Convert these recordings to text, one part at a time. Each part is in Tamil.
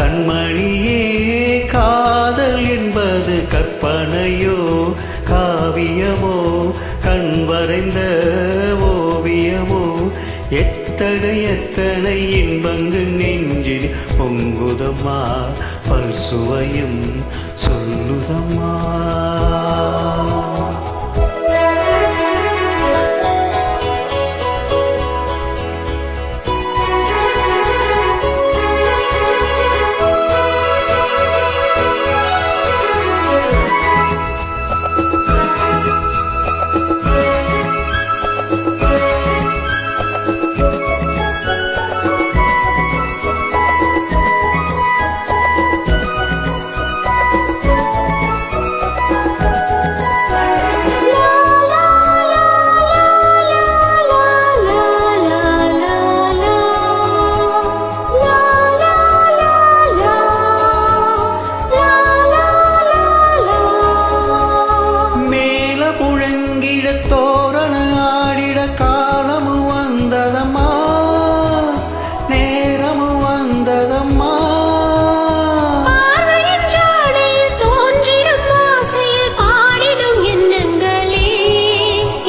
கண்மணியே காதல் என்பது கற்பனையோ காவியமோ கண் வரைந்த ஓவியமோ எத்தனை எத்தனை இன்பங்கள் நெஞ்சில் பொங்குதம்மா பல்சுவையும் சொல்லுதம்மா. தோரண ஆடிட காலமு வந்ததம்மா நேரமு வந்ததம்மா. தோன்றிடும் ஆசையில் பாடிடும் எண்ணங்களே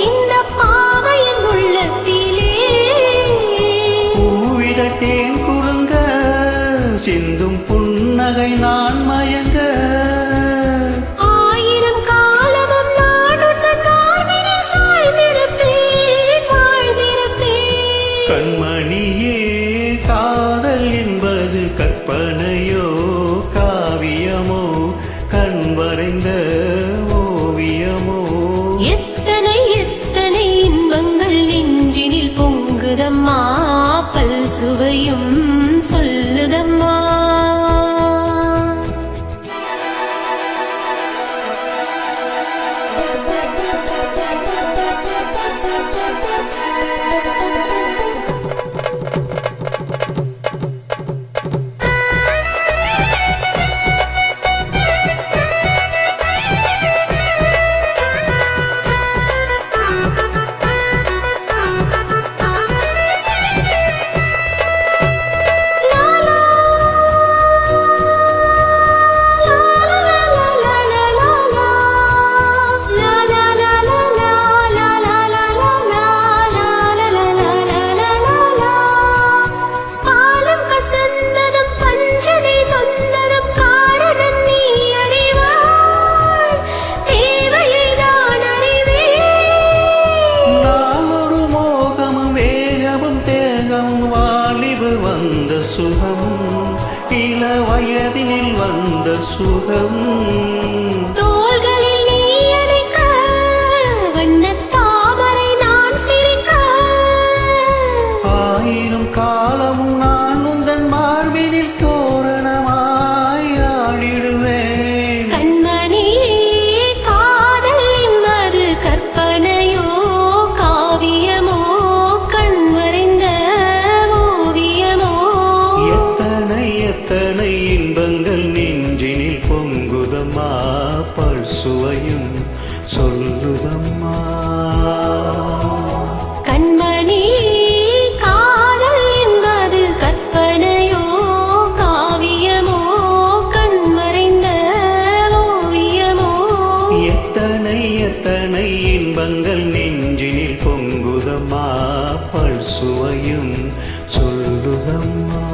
இந்த பாவையின் உள்ளத்திலே பூவிதட்டேன் குறுங்க சிந்தும் புன்னகை நான் மயங்க கண்மணியே காதல் என்பது கற்பனையோ காவியமோ கண் வரைந்த ஓவியமோ எத்தனை எத்தனை இன்பங்கள் நெஞ்சினில் பொங்குதம்மா பல் சுவையும் சொல்லுதம்மா. வந்த சுகம் இள வயதினில் வந்த சுகம் தோள்களில் நீ அணைக்க வண்ணத் தாமரை நான் சிரிக்க ஆயிரம் காலமும் நான் உந்தன் மார்பினில் தோரணமாய் ஆடிடுவேன். கண்மணி காதல் என்பது கற்பனையோ காவியமோ கண் வரைந்த எத்தனை இன்பங்கள் நெஞ்சினில் பொங்குதம்மா பல் சுவையும் சொல்லுதம்மா. கண்மணி காதல் என்பது கற்பனையோ காவியமோ கண் மறைந்த ஓவியமோ எத்தனை எத்தனை இன்பங்கள் நெஞ்சினில் பொங்குதம்மா பல் சுவையும் சொல்லுதம்மா.